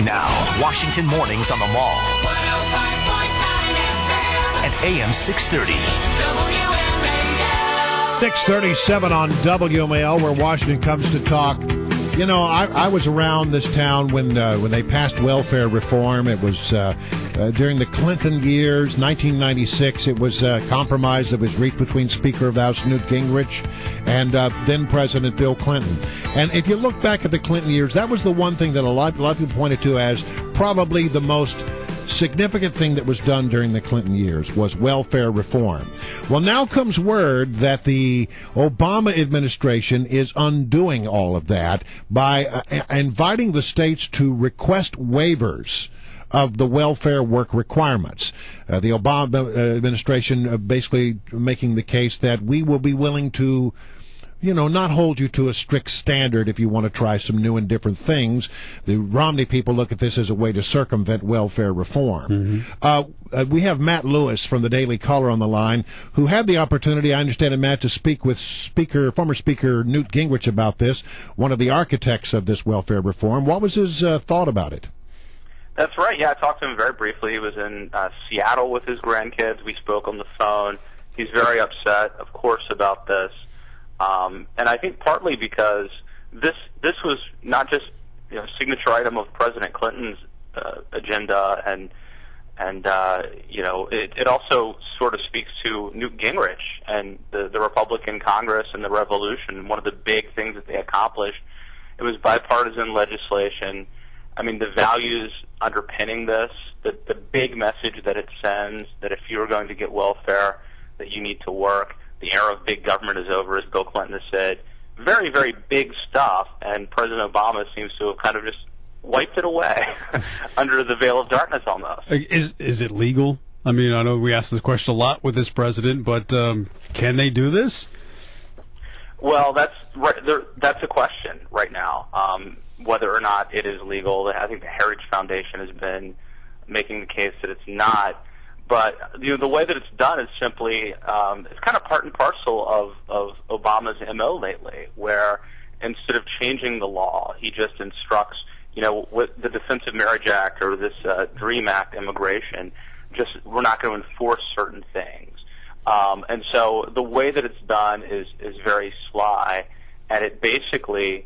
Now, Washington Mornings on the Mall. 105.9 FM. And AM 630. WMAL. 637 on WMAL, where Washington comes to talk. You know, I was around this town when they passed welfare reform. It was during the Clinton years, 1996. It was a compromise that was reached between Speaker of the House Newt Gingrich and then President Bill Clinton. And if you look back at the Clinton years, that was the one thing that a lot of people pointed to as probably the most significant thing that was done during the Clinton years was welfare reform. Well, now comes word that the Obama administration is undoing all of that by inviting the states to request waivers of the welfare work requirements. The Obama administration basically making the case that we will be willing to not hold you to a strict standard if you want to try some new and different things. The Romney people look at this as a way to circumvent welfare reform. We have Matt Lewis from the Daily Caller on the line, who had the opportunity, I understand it, Matt, to speak with former Speaker Newt Gingrich about this, one of the architects of this welfare reform. What was his thought about it? That's right. Yeah, I talked to him very briefly. He was in Seattle with his grandkids. We spoke on the phone. He's very upset, of course, about this. And I think partly because this was not just a signature item of President Clinton's agenda, and it also sort of speaks to Newt Gingrich and the Republican Congress and the revolution. One of the big things that they accomplished, it was bipartisan legislation. I mean, the values underpinning this, the big message that it sends, that if you're going to get welfare, that you need to work. The era of big government is over, as Bill Clinton has said. Very, very big stuff, and President Obama seems to have kind of just wiped it away under the veil of darkness almost. Is it legal? I mean, I know we ask this question a lot with this president, but can they do this? Well, that's right. That's a question right now, whether or not it is legal. I think the Heritage Foundation has been making the case that it's not. But the way that it's done is simply it's kind of part and parcel of Obama's MO lately, where instead of changing the law, he just instructs, with the Defensive Marriage Act or this DREAM Act immigration, we're not going to enforce certain things. And so the way that it's done is very sly, and it basically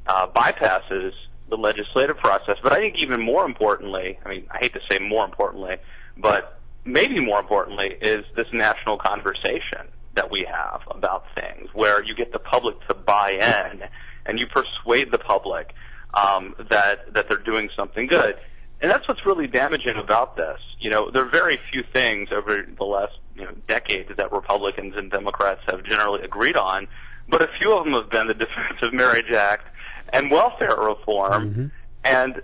bypasses the legislative process. But I think even more importantly, I hate to say more importantly, but maybe more importantly, is this national conversation that we have about things, where you get the public to buy in and you persuade the public that they're doing something good. And that's what's really damaging about this. There are very few things over the last decades that Republicans and Democrats have generally agreed on, but a few of them have been the Defensive Marriage Act and welfare reform, and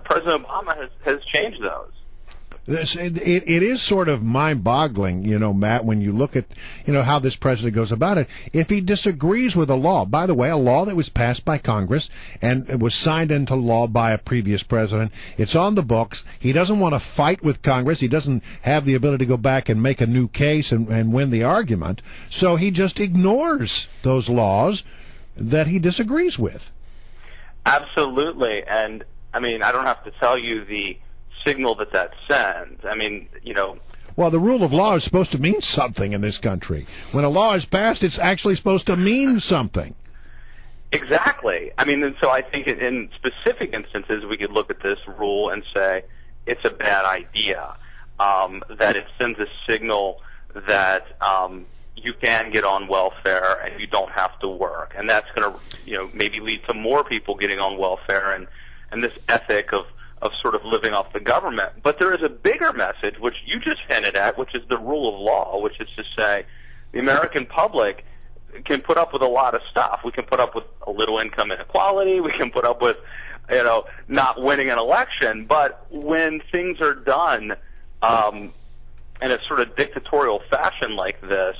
President Obama has changed those. It is sort of mind-boggling, Matt, when you look at, how this president goes about it. If he disagrees with a law, by the way, a law that was passed by Congress and it was signed into law by a previous president, it's on the books. He doesn't want to fight with Congress. He doesn't have the ability to go back and make a new case and win the argument. So he just ignores those laws that he disagrees with. Absolutely. And, I don't have to tell you the signal that sends. Well, the rule of law is supposed to mean something in this country. When a law is passed, it's actually supposed to mean something. Exactly. And so I think in specific instances, we could look at this rule and say it's a bad idea, that it sends a signal that you can get on welfare and you don't have to work. And that's going to, maybe lead to more people getting on welfare and this ethic of sort of living off the government. But there is a bigger message, which you just hinted at, which is the rule of law, which is to say the American public can put up with a lot of stuff. We can put up with a little income inequality. We can put up with, not winning an election. But when things are done in a sort of dictatorial fashion like this,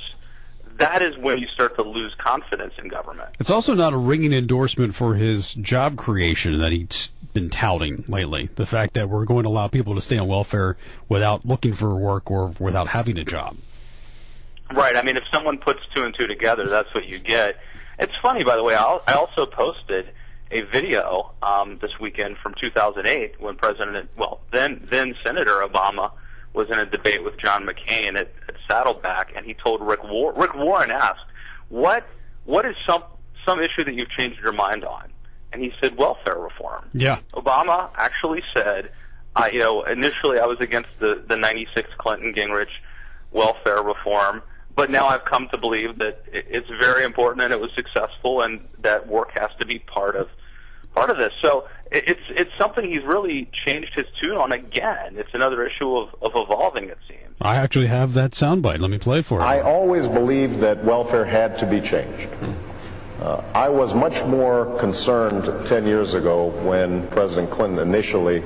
that is when you start to lose confidence in government. It's also not a ringing endorsement for his job creation that he's been touting lately. The fact that we're going to allow people to stay on welfare without looking for work or without having a job. Right. If someone puts two and two together, that's what you get. It's funny, by the way, I also posted a video this weekend from 2008 when then Senator Obama was in a debate with John McCain at Saddleback, and he told Rick Warren asked, "What is some issue that you've changed your mind on?" And he said, "Welfare reform." Yeah. Obama actually said, initially I was against the 96 Clinton Gingrich welfare reform, but now I've come to believe that it's very important and it was successful, and that work has to be part of this. So it's something he's really changed his tune on again. It's another issue of evolving, it seems. I actually have that soundbite. Let me play it for you. I always believed that welfare had to be changed. I was much more concerned 10 years ago when President Clinton initially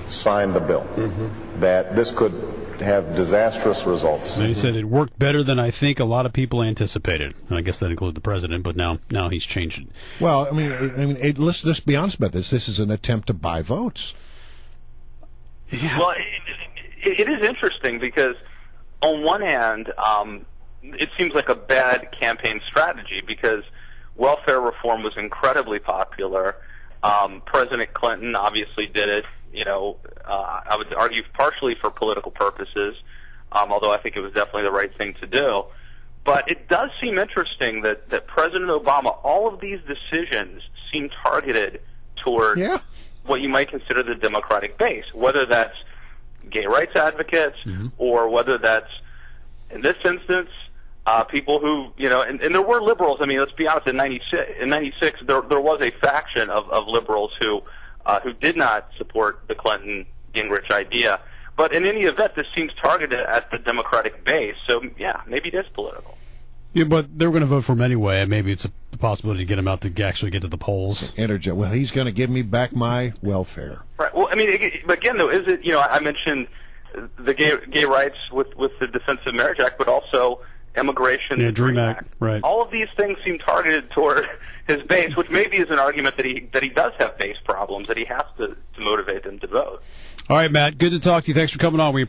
signed the bill that this could have disastrous results. And he said it worked better than I think a lot of people anticipated. And I guess that included the president, but now he's changed it. Well, I mean, let's be honest about this. This is an attempt to buy votes. Yeah. Well, it is interesting because on one hand, it seems like a bad campaign strategy because welfare reform was incredibly popular. President Clinton obviously did it, I would argue partially for political purposes, although I think it was definitely the right thing to do. But it does seem interesting that President Obama, all of these decisions seem targeted toward what you might consider the Democratic base, whether that's gay rights advocates or whether that's, in this instance, people who, and there were liberals. I mean, let's be honest, in 96 there was a faction of liberals who did not support the Clinton-Gingrich idea. But in any event, this seems targeted at the Democratic base. So, yeah, maybe it is political. Yeah, but they were going to vote for him anyway, and maybe it's a possibility to get him out to actually get to the polls. Well, he's going to give me back my welfare. Right. Well, I mean, again, though, is it, I mentioned the gay rights with the Defense of Marriage Act, but also immigration, the Dream Act, right? All of these things seem targeted toward his base, which maybe is an argument that he does have base problems, that he has to motivate them to vote. All right, Matt. Good to talk to you. Thanks for coming on. We